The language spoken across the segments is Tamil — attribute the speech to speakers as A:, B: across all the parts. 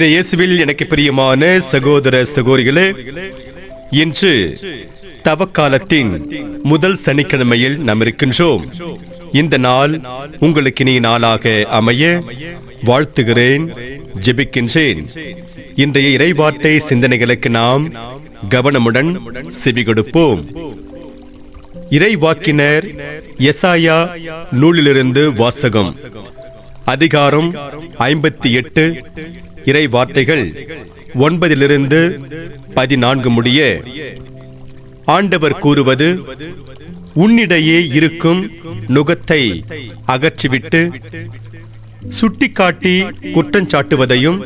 A: இயேசுவில் எனக்கு பிரியமான சகோதர சகோதரிகளே, இன்று தவக்காலத்தின் முதல் சனிக்கிழமையில் நாம் இருக்கின்றோம். இந்த நாள் உங்களுக்கு இனிய நாளாக அமைய வாழ்த்துகிறேன், ஜெபிக்கின்றேன். இன்றைய இறைவார்த்தை சிந்தனைகளுக்கு நாம் கவனமுடன் செவி கொடுப்போம். இறைவாக்கினர் எசாயா நூலிலிருந்து வாசகம். அதிகாரம் 58, இறை வார்த்தைகள் 9-14 முடிய. ஆண்டவர் கூறுவது: உன்னிடையே இருக்கும் நுகத்தை அகற்றிவிட்டு சுட்டிக்காட்டி குற்றஞ்சாட்டுவதையும்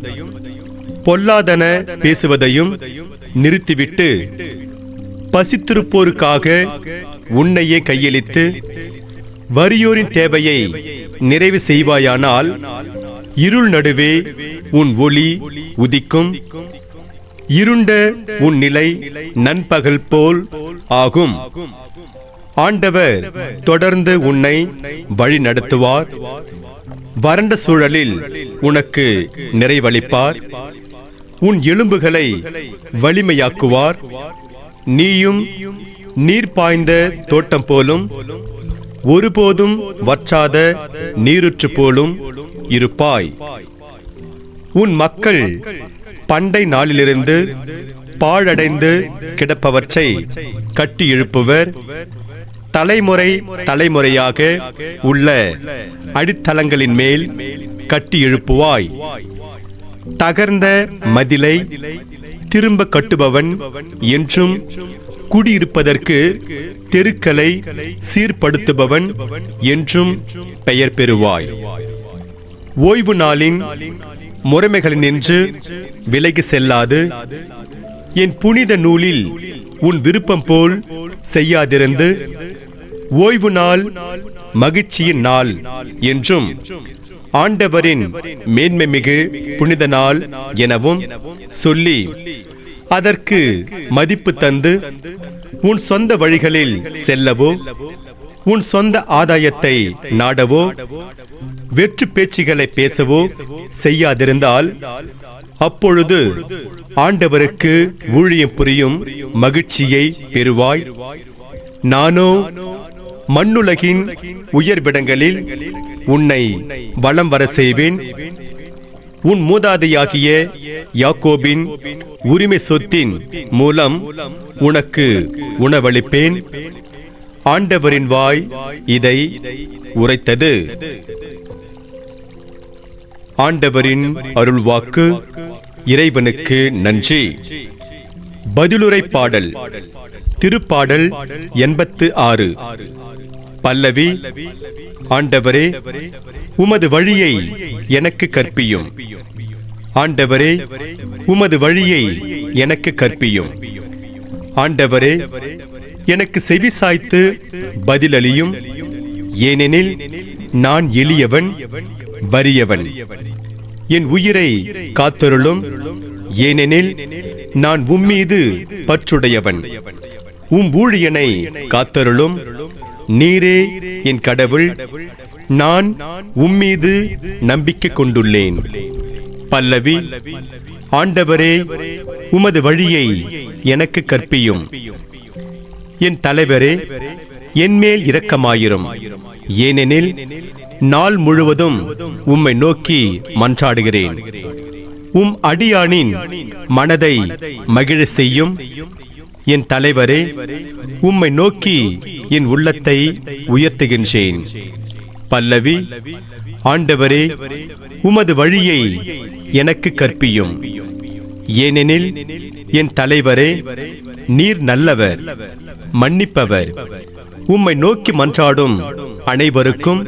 A: பொல்லாதன பேசுவதையும் நிறுத்திவிட்டு பசித்திருப்போருக்காக உன்னையே கையளித்து வறியோரின் தேவையை நிறைவு செய்வாயானால் இருள் நடுவே உன் ஒளி உதிக்கும், இருண்ட உன் நிலை நண்பகல் போல் ஆகும். ஆண்டவர் தொடர்ந்து உன்னை வழி நடத்துவார், வறண்ட சூழலில் உனக்கு நிறைவளிப்பார், உன் எலும்புகளை வலிமையாக்குவார். நீயும் நீர் பாய்ந்த தோட்டம் போலும் ஒருபோதும் வற்றாத நீருற்று போலும் இருப்பாய். உன் மக்கள் பண்டை நாளிலிருந்து பாழடைந்து கிடப்பவற்றை கட்டி எழுப்புவர். தலைமுறை தலைமுறையாக உள்ள அடித்தளங்களின் மேல் கட்டி எழுப்புவாய். தகர்ந்த மதிலை திரும்ப கட்டுபவன் என்றும் குடியிருப்பதற்கு தெருக்களை சீர்படுத்துபவன் என்றும் பெயர் பெறுவாய். ஓய்வு நாளின் முறைமைகளினின்று விலகி செல்லாது என் புனித நூலில் உன் விருப்பம் போல் செய்யாதிருந்து ஓய்வு நாள் மகிழ்ச்சியின் நாள் என்றும் ஆண்டவரின் மேன்மை மிகு புனித நாள் எனவும் சொல்லி அதற்கு மதிப்பு தந்து உன் சொந்த வழிகளில் செல்லவோ உன் சொந்த ஆதாயத்தை நாடவோ வெற்று பேச்சுகளை பேசவோ செய்யாதிருந்தால் அப்பொழுது ஆண்டவருக்கு ஊழியம் புரியும் மகிழ்ச்சியை பெறுவாய். நானோ மண்ணுலகின் உயர்விடங்களில் உன்னை வலம் வர செய்வேன். உன் மூதாதையாகிய யாக்கோபின் உரிமை சொத்தின் மூலம் உனக்கு உணவளிப்பேன். ஆண்டவரின் வாய் இதை உரைத்தது. ஆண்டவரின் அருள்வாக்கு. இறைவனுக்கு நன்றி. பதிலுரை பாடல். திருப்பாடல் 86. பல்லவி. ஆண்டவரே, உமது வழியை எனக்கு கற்பியும். ஆண்டவரே, உமது வழியை எனக்கு கற்பியும். ஆண்டவரே, எனக்கு செவி சாய்த்து பதிலளியும். ஏனெனில் நான் எளியவன், வறியவன். என் உயிரை காத்தருளும். ஏனெனில் நான் உம்மீது பற்றுடையவன். உம் ஊழியனை காத்தருளும். நீரே என் கடவுள். நான் உம்மீது நம்பிக்கை கொண்டுள்ளேன். பல்லவி. ஆண்டவரே, உமது வழியை எனக்கு கற்பியும். என் தலைவரே, என்மேல் இரக்கமாயிரும். ஏனெனில் நாள் முழுவதும் உம்மை நோக்கி மன்றாடுகிறேன். உம் அடியானின் மனதை மகிழ செய்யும். என் தலைவரே, உம்மை நோக்கி என் உள்ளத்தை உயர்த்துகின்றேன். பல்லவி. ஆண்டவரே, உமது வழியை எனக்கு கற்பியும். ஏனெனில் என் தலைவரே, நீர் நல்லவர், மன்னிப்பவர். உம்மை நோக்கி மன்றாடும் அனைவருக்கும்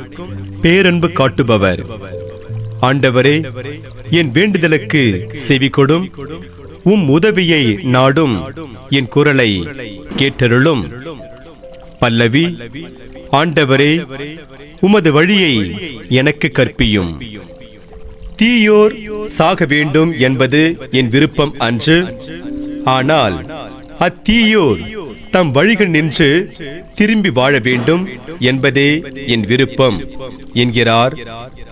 A: பேரன்பு காட்டுபவர். ஆண்டவரே, என் வேண்டுதலுக்கு செவி கொடும். உம் உதவியை நாடும் என் குரலை கேட்டருளும். பல்லவி. ஆண்டவரே, உமது வழியை எனக்கு கற்பியும். தீயோர் சாக வேண்டும் என்பது என் விருப்பம் அன்று. ஆனால் அத்தீயோர் தம் வழிகள் நின்று திரும்பி வாழ வேண்டும் என்பதே என் விருப்பம் என்கிறார்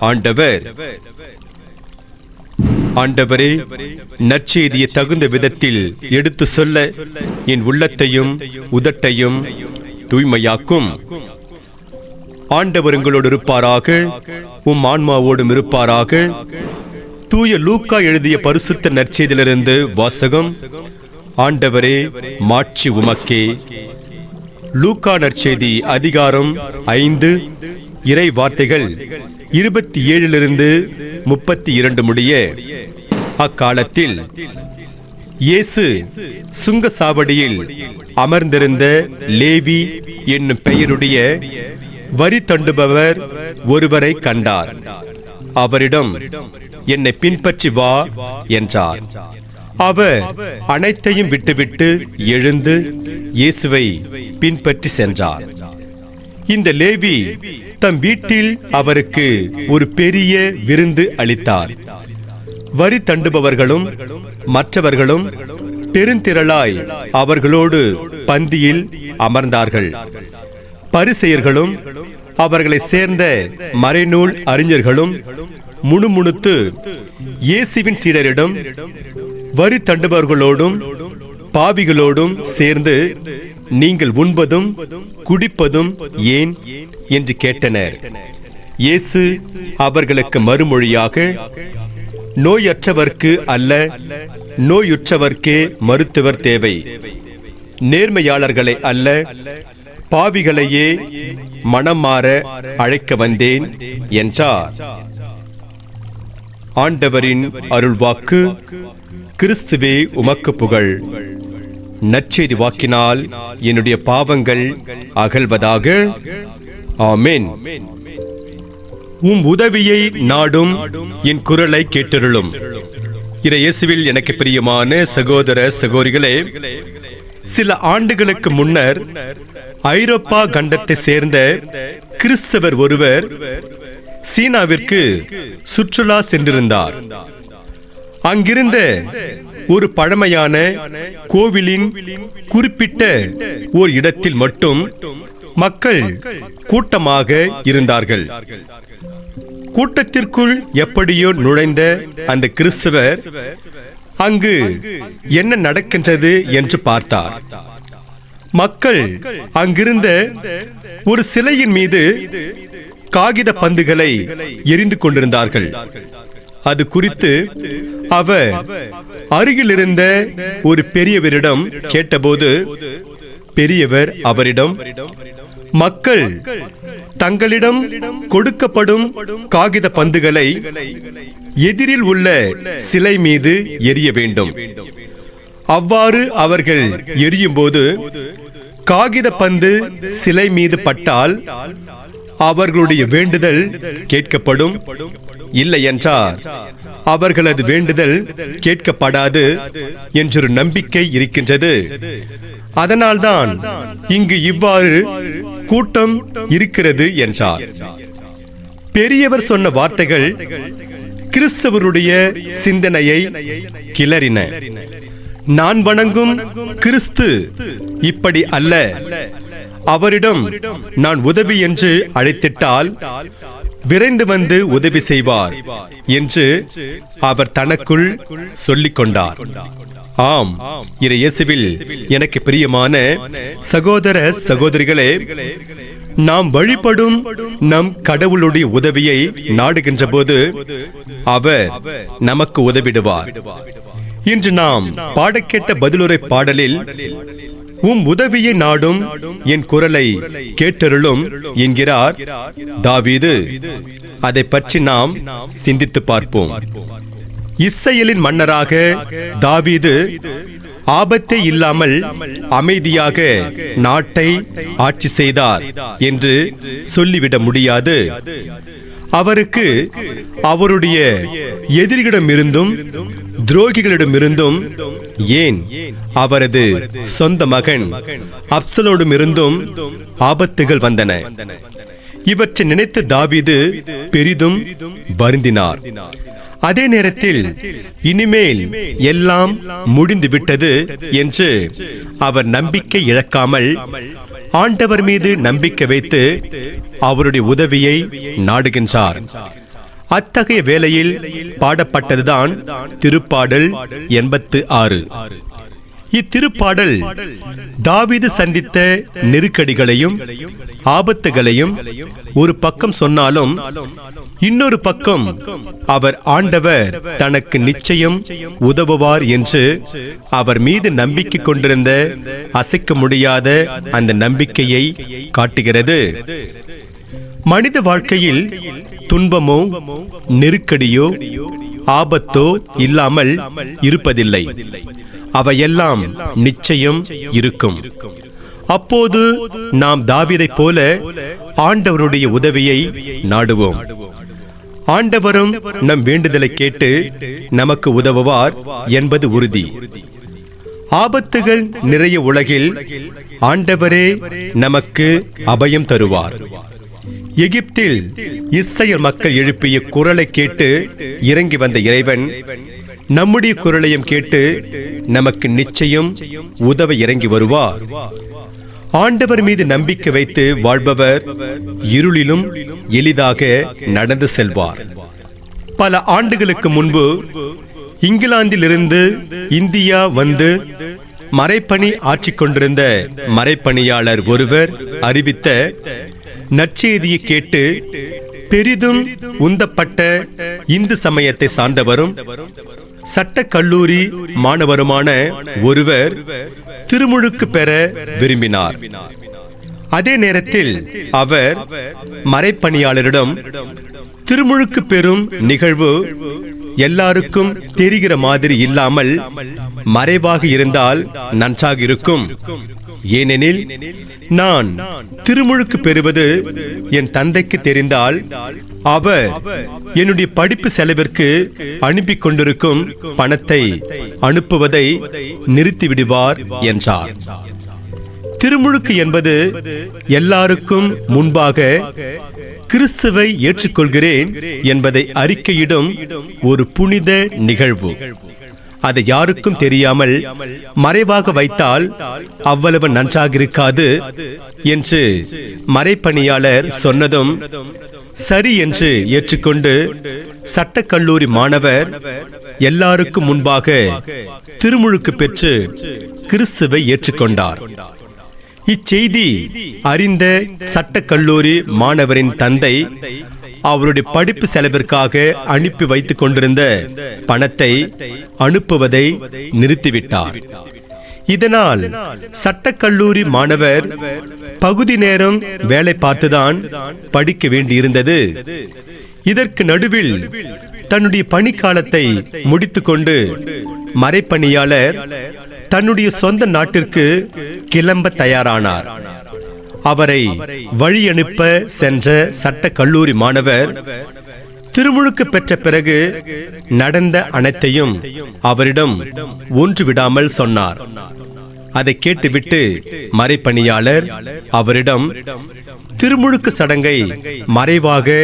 A: ஆண்டவர். ஆண்டவரே, நற்செய்தியை தகுந்த விதத்தில் எடுத்து சொல்ல என் உள்ளத்தையும் உதட்டையும் தூய்மையாக்கும். ஆண்டவர் உங்களோடு இருப்பாராக, உம் ஆன்மாவோடும் இருப்பாராக. தூய லூக்கா எழுதிய பரிசுத்த நற்செய்தியிலிருந்து வாசகம். ஆண்டவரே, மாட்சி உமக்கே. லூக்கா நற்செய்தி அதிகாரம் 5, இறை வார்த்தைகள் 27 32 முடிய. அக்காலத்தில் இயேசு சுங்க சாவடியில் அமர்ந்திருந்த லேவி என்னும் பெயருடைய வரி தண்டுபவர் ஒருவரை கண்டார். அவரிடம், என்னை பின்பற்றி வா என்றார். அவர் அனைத்தையும் விட்டுவிட்டு எழுந்து இயேசுவை பின்பற்றி சென்றார். இந்த லேவி தம் வீட்டில் அவருக்கு ஒரு பெரிய விருந்து அளித்தார். வரி தண்டுபவர்களும் மற்றவர்களும் பெருந்திரளாய் அவர்களோடு பந்தியில் அமர்ந்தார்கள். பரிசேயர்களும் அவர்களை சேர்ந்த மறைநூல் அறிஞர்களும் முணுமுணுத்து இயேசுவின் சீடரிடம், வரி தண்டுபவர்களோடும் பாவிகளோடும் சேர்ந்து நீங்கள் உண்பதும் குடிப்பதும் ஏன் என்று கேட்டனர். இயேசு அவர்களுக்கு மறுமொழியாக, நோயற்றவர்க்கு அல்ல, நோயுற்றவர்க்கே மருத்துவர் தேவை. நேர்மையாளர்களை அல்ல, பாவிகளையே மனம் மாற அழைக்க வந்தேன் என்றார். ஆண்டவரின் அருள்வாக்கு. கிறிஸ்துவே உமக்கு புகழ். நற்செய்தி வாக்கினால் என்னுடைய பாவங்கள் அகல்வதாக. ஆமென். உம் உதவியை நாடும் என் குரலை கேட்டருளும். இயேசுவில் எனக்கு பிரியமான சகோதர சகோதரிகளே, சில ஆண்டுகளுக்கு முன்னர் ஐரோப்பா கண்டத்தை சேர்ந்த கிறிஸ்தவர் ஒருவர் சீனாவிற்கு சுற்றுலா சென்றிருந்தார். அங்கிருந்த ஒரு பழமையான கோவிலின் குறிப்பிட்ட ஓர் இடத்தில் மட்டும் மக்கள் கூட்டமாக இருந்தார்கள். கூட்டத்திற்குள் எப்படியோ நுழைந்த அந்த கிறிஸ்தவர் அங்கு என்ன நடக்கின்றது என்று பார்த்தார். மக்கள் அங்கிருந்த ஒரு சிலையின் மீது காகித பந்துகளை எரிந்து கொண்டிருந்தார்கள். அது குறித்து அவர் அருகில் இருந்த ஒரு பெரியவரிடம் கேட்டபோது, பெரியவர் அவரிடம், மக்கள் தங்களிடம் கொடுக்கப்படும் காகித பந்துகளை எதிரில் உள்ள சிலை மீது எரிய வேண்டும். அவ்வாறு அவர்கள் எரியும் போது காகித பந்து சிலை மீது பட்டால் அவர்களுடைய வேண்டுதல் கேட்கப்படும். இல்லை என்றால் அவர்களது வேண்டுதல் கேட்கப்படாது என்றொரு நம்பிக்கை இருக்கின்றது. அதனால்தான் இங்கு இவ்வாறு கூட்டம் இருக்கிறது என்றார். பெரியவர் சொன்ன வார்த்தைகள் கிறிஸ்தவருடைய சிந்தனையை கிளறின. நான் வணங்கும் கிறிஸ்து இப்படி அல்ல. அவரிடம் நான் உதவி என்று அழைத்திட்டால் விரைந்து வந்து உதவி செய்வார் என்று அவர் தனக்குள் சொல்லிக் கொண்டார். ஆம், இயேசுவில் எனக்கு பிரியமான சகோதர சகோதரிகளே, நாம் வழிபடும் நம் கடவுளுடைய உதவியை நாடுகின்ற போது அவர் நமக்கு உதவிடுவார். இன்று நாம் பாடக்கேட்ட பதிலுரை பாடலில் உம் உதவியை நாடும் என் குரலை கேட்டருளும் என்கிறார் தாவீது. அதை பற்றி நாம் சிந்தித்து பார்ப்போம். இஸ்ரவேலின் மன்னராக தாவீது ஆபத்தே இல்லாமல் அமைதியாக நாட்டை ஆட்சி செய்தார் என்று சொல்லிவிட முடியாது. அவருக்கு அவருடைய எதிரிகளிடமிருந்தும் துரோகிகளிடமிருந்தும், ஏன் அவரது சொந்த மகன் அப்சலோமிடமிருந்தும் ஆபத்துகள் வந்தன. இவற்றை நினைத்து தாவீது பெரிதும் வருந்தினார். அதே நேரத்தில் இனிமேல் எல்லாம் முடிந்து விட்டது என்று அவர் நம்பிக்கை இழக்காமல் ஆண்டவர் மீது நம்பிக்கை வைத்து அவருடைய உதவியை நாடுகின்றார். அத்தகைய வேளையில் பாடப்பட்டதுதான் திருப்பாடல் 86. இத்திருப்பாடல் தாவீது சந்தித்த நெருக்கடிகளையும் ஆபத்துகளையும் ஒரு பக்கம் சொன்னாலும், இன்னொரு பக்கம் அவர் ஆண்டவர் தனக்கு நிச்சயம் உதவுவார் என்று அவர் மீது நம்பிக்கை கொண்டிருந்த அசைக்க முடியாத அந்த நம்பிக்கையை காட்டுகிறது. மனித வாழ்க்கையில் துன்பமோ நெருக்கடியோ ஆபத்தோ இல்லாமல் இருப்பதில்லை. அவையெல்லாம் நிச்சயம் இருக்கும். அப்போது நாம் தாவீதைப் போல ஆண்டவருடைய உதவியை நாடுவோம். ஆண்டவரும் நம் வேண்டுதலை கேட்டு நமக்கு உதவுவார் என்பது உறுதி. ஆபத்துகள் நிறைய உலகில் ஆண்டவரே நமக்கு அபயம் தருவார். எகிப்தில் இஸ்ரவேல் மக்கள் எழுப்பிய குரலை கேட்டு இறங்கி வந்த இறைவன் நம்முடைய குரலையும் கேட்டு நமக்கு நிச்சயம் உதவ இறங்கி வருவார். ஆண்டவர் மீது நம்பிக்கை வைத்து வாழ்பவர் இருளிலும் எளிதாக நடந்து செல்வார். பல ஆண்டுகளுக்கு முன்பு இங்கிலாந்திலிருந்து இந்தியா வந்து மறைப்பணி ஆற்றிக் கொண்டிருந்த மறைப்பணியாளர் ஒருவர் அறிவித்த நற்செய்தியை கேட்டு பெரிதும் உந்தப்பட்ட இந்து சமயத்தை சார்ந்தவரும் சட்ட கல்லூரி மாணவருமான ஒருவர் திருமுழுக்கு பெற விரும்பினார். அதே நேரத்தில் அவர் மறைப்பணியாளரிடம் திருமுழுக்கு பெறும் நிகழ்வு எல்லாருக்கும் தெரிகிற மாதிரி இல்லாமல் மறைவாக இருந்தால் நன்றாக இருக்கும். ஏனெனில் நான் திருமுழுக்கு பெறுவது என் தந்தைக்கு தெரிந்தால் அவர் என்னுடைய படிப்பு செலவிற்கு அனுப்பி கொண்டிருக்கும் பணத்தை அனுப்புவதை நிறுத்திவிடுவார் என்றார். திருமுழுக்கு என்பது எல்லாருக்கும் முன்பாக கிறிஸ்துவை ஏற்றுக்கொள்கிறேன் என்பதை அறிக்கையிடும் ஒரு புனித நிகழ்வு. அதை யாருக்கும் தெரியாமல் மறைவாக வைத்தால் அவ்வளவு நன்றாக இருக்காது என்று மறைப்பணியாளர் சொன்னதும் சரி என்று ஏற்றுக்கொண்டு சட்டக்கல்லூரி மாணவர் எல்லாருக்கும் முன்பாக திருமுழுக்கு பெற்று கிறிஸ்துவை ஏற்றுக்கொண்டார். இச்செய்தி அறிந்த சட்டக்கல்லூரி மாணவரின் தந்தை அவருடைய படிப்பு செலவிற்காக அனுப்பி வைத்துக் கொண்டிருந்த பணத்தை அனுப்புவதை நிறுத்திவிட்டார். இதனால் சட்டக்கல்லூரி மாணவர் பகுதி நேரம் வேலை பார்த்துதான் படிக்க வேண்டியிருந்தது. இதற்கு நடுவில் தன்னுடைய பணிக்காலத்தை முடித்துக்கொண்டு மறைப்பணியாளர் தன்னுடைய சொந்த நாட்டிற்கு கிளம்ப தயாரானார். அவரை வழி அனுப்ப சென்ற சட்ட கல்லூரி மாணவர் திருமுழுக்கு பெற்ற பிறகு நடந்த அனைத்தையும் அவரிடம் ஒன்று விடாமல் சொன்னார். அதை கேட்டுவிட்டு மறைப்பணியாளர் அவரிடம் திருமுழுக்கு சடங்கை மறைவாக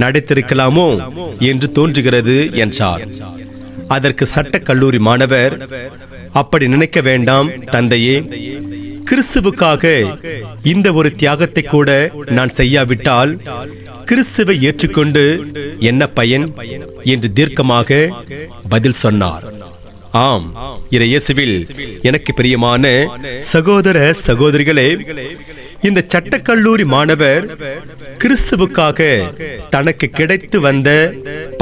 A: நடத்திருக்கலாமோ என்று தோன்றுகிறது என்றார். அதற்கு சட்ட கல்லூரி மாணவர், அப்படி நினைக்க வேண்டாம் தந்தையே, கிறிஸ்துவுக்காக இந்த ஒரு தியாகத்தை கூட நான் செய்யாவிட்டால் கிறிஸ்துவை ஏற்றுக்கொண்டு என்ன பயன் என்று தீர்க்கமாக பதில் சொன்னார். ஆம், இயேசுவில் எனக்கு பிரியமான சகோதர சகோதரிகளே, இந்த சட்டக்கல்லூரி மாணவர் கிறிஸ்துவுக்காக தனக்கு கிடைத்து வந்த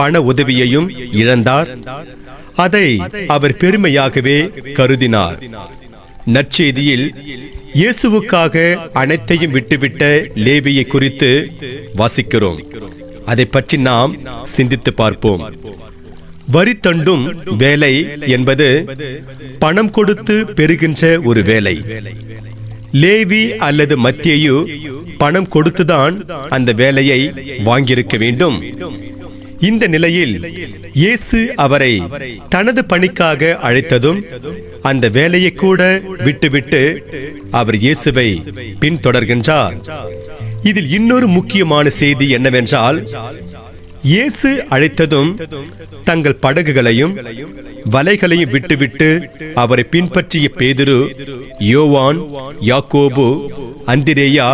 A: பண உதவியையும் இழந்தார். அதை அவர் பெருமையாகவே கருதினார். நற்செய்தியில் இயேசுவுக்காக அனைத்தையும் விட்டுவிட்ட லேவியை குறித்து வாசிக்கிறோம். அதை பற்றி நாம் சிந்தித்து பார்ப்போம். வரி தண்டும் வேலை என்பது பணம் கொடுத்து பெறுகின்ற ஒரு வேலை. லேவி அல்லது மத்தேயு பணம் கொடுத்துதான் அந்த வேலையை வாங்கியிருக்க வேண்டும். இந்த நிலையில் இயேசு அவரை தனது பணிக்காக அழைத்ததும் அந்த வேலையை கூட விட்டுவிட்டு அவர் இயேசுவை பின்தொடர்கின்றார். இதில் இன்னொரு முக்கியமான செய்தி என்னவென்றால், இயேசு அழைத்ததும் தங்கள் படகுகளையும் வலைகளையும் விட்டுவிட்டு அவரை பின்பற்றிய பேதுரு, யோவான், யாக்கோபு, அந்திரேயா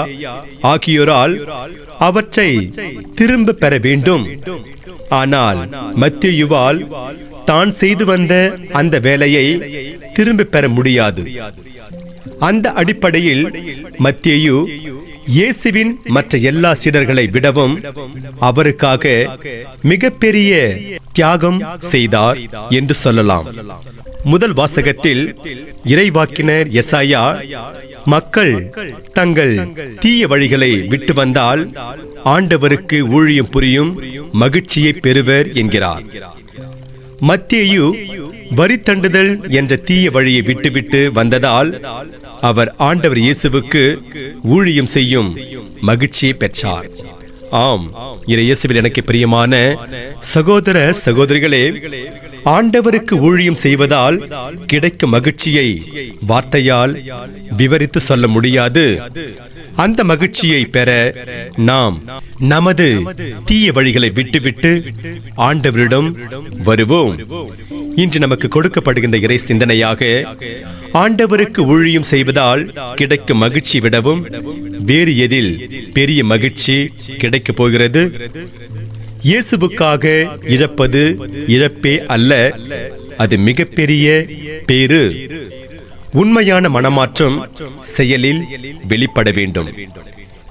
A: ஆகியோரால் அவற்றை திரும்ப பெற வேண்டும். ஆனால் மத்தேயுவால் தான் செய்து வந்த அந்த வேலையை திரும்ப பெற முடியாது. அந்த அடிப்படையில் மத்தேயு இயேசுவின் மற்ற எல்லா சீடர்களை விடவும் அவருக்காக மிகப்பெரிய தியாகம் செய்தார் என்று சொல்லலாம். முதல் வாசகத்தில் இறைவாக்கினர் எசாயா மக்கள் தங்கள் தீய வழிகளை விட்டு வந்தால் ஆண்டவருக்கு ஊழியம் புரியும் மகிழ்ச்சியை பெறுவர் என்கிறார். மத்தேயு வரி தண்டுதல் என்ற தீய வழியை விட்டுவிட்டு வந்ததால் அவர் ஆண்டவர் இயேசுவுக்கு ஊழியம் செய்யும் மகிழ்ச்சியை பெற்றார். ஆம், இயேசுவில் எனக்கு பிரியமான சகோதர சகோதரிகளே, ஆண்டவருக்கு ஊழியம் செய்வதால் கிடைக்கும் மகிழ்ச்சியை வார்த்தையால் விவரித்து சொல்ல முடியாது. அந்த மகிழ்ச்சியை பெற நாம் நமது தீய வழிகளை விட்டுவிட்டு ஆண்டவரிடம் வருவோம். இன்று நமக்கு கொடுக்கப்படுகின்ற இறை சிந்தனையாக, ஆண்டவருக்கு ஊழியம் செய்வதால் கிடைக்கும் மகிழ்ச்சி விடவும் வேறு எதில் பெரிய மகிழ்ச்சி கிடைக்கப் போகிறது? இயேசுவுக்காக இழப்பது இழப்பே அல்ல, அது மிகப்பெரிய பேறு. உண்மையான மனமாற்றம் செயலில் வெளிப்பட வேண்டும்.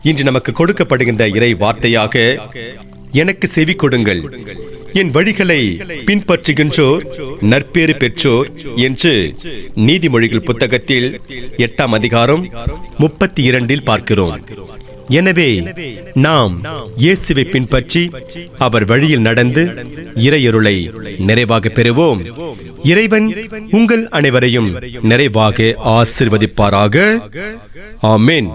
A: இன்று நமக்கு கொடுக்கப்படுகின்ற இறை வார்த்தையாக, எனக்கு செவி கொடுங்கள், என் வழிகளை பின்பற்றுகின்றோர் நற்பேறு பெற்றோர் என்று நீதிமொழிகள் புத்தகத்தில் 8ஆம் அதிகாரம் 32 பார்க்கிறோம். எனவே நாம் இயேசுவை பின்பற்றி அவர் வழியில் நடந்து இறையருளை நிறைவாக பெறுவோம். இறைவன் உங்கள் அனைவரையும் நிறைவாக ஆசீர்வதிப்பாராக. ஆமென்.